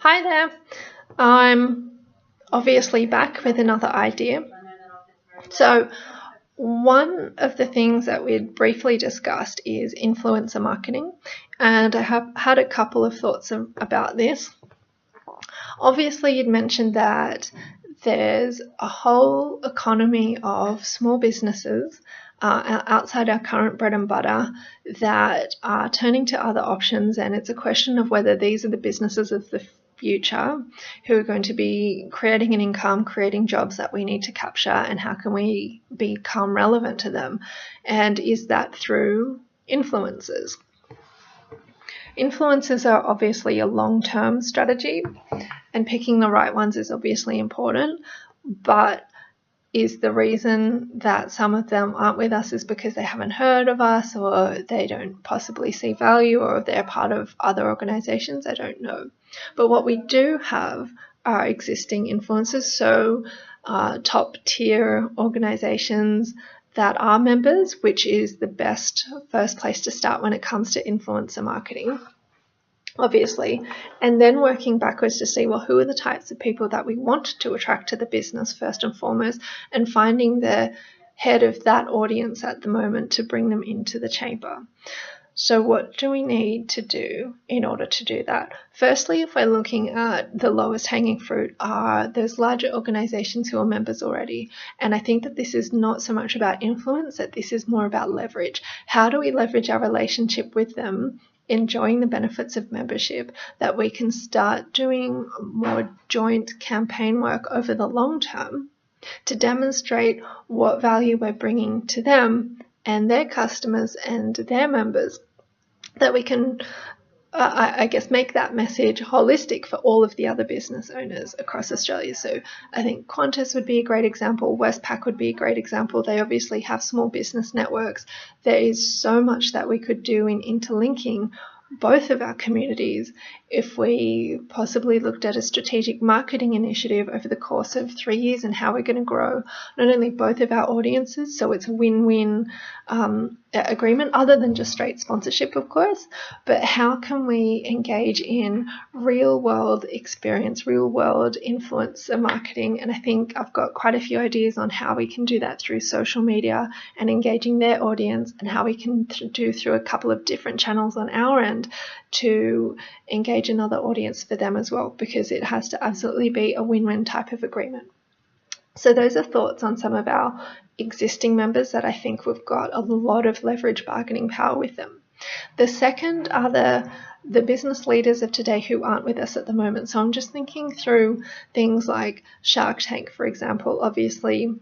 Hi there. I'm obviously back with another idea. So, one of the things that we'd briefly discussed is influencer marketing, and I have had a couple of thoughts about this. Obviously, you'd mentioned that there's a whole economy of small businesses outside our current bread and butter that are turning to other options, and it's a question of whether these are the businesses of the future who are going to be creating an income, creating jobs that we need to capture, and how can we become relevant to them? And is that through influencers? Influencers are obviously a long-term strategy, and picking the right ones is obviously important, but is the reason that some of them aren't with us is because they haven't heard of us, or they don't possibly see value, or they're part of other organizations? I don't know. But what we do have are existing influencers, so top tier organizations that are members, which is the best first place to start when it comes to influencer marketing, obviously, and then working backwards to see, well, who are the types of people that we want to attract to the business first and foremost, and finding the head of that audience at the moment to bring them into the chamber. So what do we need to do in order to do that? Firstly, if we're looking at the lowest hanging fruit, are those larger organizations who are members already. And I think that this is not so much about influence, that this is more about leverage. How do we leverage our relationship with them, enjoying the benefits of membership, that we can start doing more joint campaign work over the long term to demonstrate what value we're bringing to them and their customers and their members, that we can, I guess, make that message holistic for all of the other business owners across Australia. So I think Qantas would be a great example. Westpac would be a great example. They obviously have small business networks. There is so much that we could do in interlinking both of our communities if we possibly looked at a strategic marketing initiative over the course of 3 years, and how we're going to grow not only both of our audiences, so it's a win-win agreement, other than just straight sponsorship, of course, but how can we engage in real-world experience, real-world influencer marketing? And I think I've got quite a few ideas on how we can do that through social media and engaging their audience, and how we can do through a couple of different channels on our end to engage another audience for them as well, because it has to absolutely be a win-win type of agreement. So those are thoughts on some of our existing members that I think we've got a lot of leverage bargaining power with them. The second are the business leaders of today who aren't with us at the moment. So I'm just thinking through things like Shark Tank, for example. Obviously,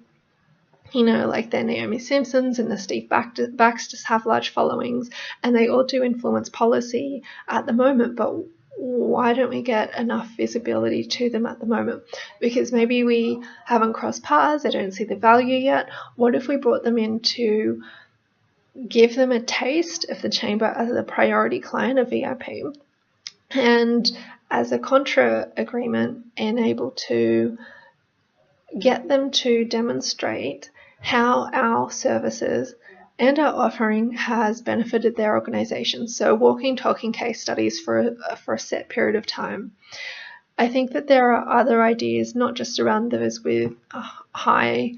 like the Naomi Simpsons and the Steve Baxters have large followings, and they all do influence policy at the moment, but why don't we get enough visibility to them at the moment? Because maybe we haven't crossed paths, they don't see the value yet. What if we brought them in to give them a taste of the chamber as a priority client, a VIP, and as a contra agreement, and able to get them to demonstrate how our services and our offering has benefited their organization. So walking, talking case studies for a set period of time. I think that there are other ideas, not just around those with high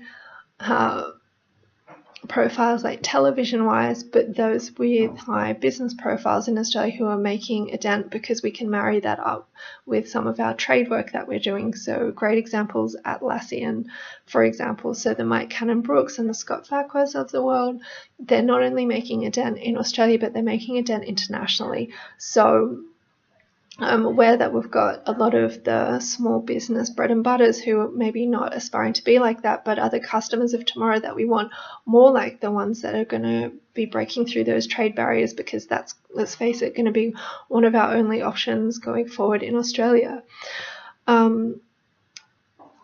profiles like television-wise, but those with high business profiles in Australia who are making a dent, because we can marry that up with some of our trade work that we're doing. So great examples, Atlassian, for example. So the Mike Cannon-Brooks and the Scott Farquhars of the world, they're not only making a dent in Australia, but they're making a dent internationally. So I'm aware that we've got a lot of the small business bread and butters who are maybe not aspiring to be like that, but are the customers of tomorrow that we want more like the ones that are going to be breaking through those trade barriers, because that's, let's face it, going to be one of our only options going forward in Australia. I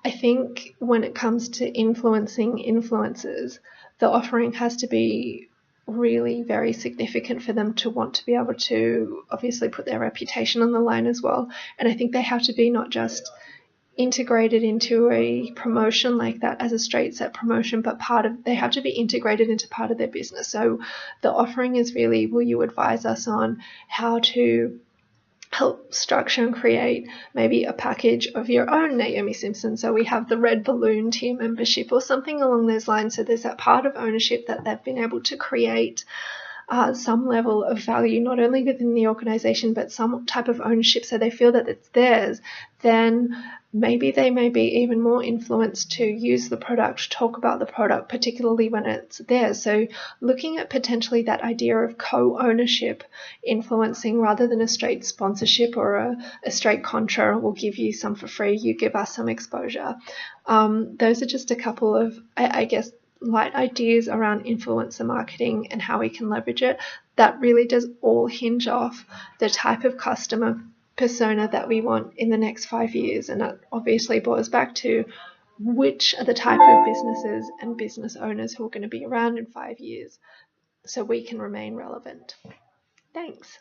think when it comes to influencing influencers, the offering has to be really very significant for them to want to be able to obviously put their reputation on the line as well. And I think they have to be not just integrated into a promotion like that as a straight set promotion, but they have to be integrated into part of their business. So the offering is really, will you advise us on how to help structure and create maybe a package of your own Naomi Simpson. So we have the Red Balloon tier membership or something along those lines. So there's that part of ownership that they've been able to create some level of value, not only within the organization, but some type of ownership, so they feel that it's theirs. Then maybe they may be even more influenced to use the product, talk about the product, particularly when it's theirs. So looking at potentially that idea of co-ownership influencing rather than a straight sponsorship or a straight contra, we'll give you some for free, you give us some exposure. Those are just a couple of, I guess, light ideas around influencer marketing and how we can leverage it. That really does all hinge off the type of customer persona that we want in the next 5 years. And that obviously boils back to which are the type of businesses and business owners who are going to be around in 5 years so we can remain relevant. Thanks.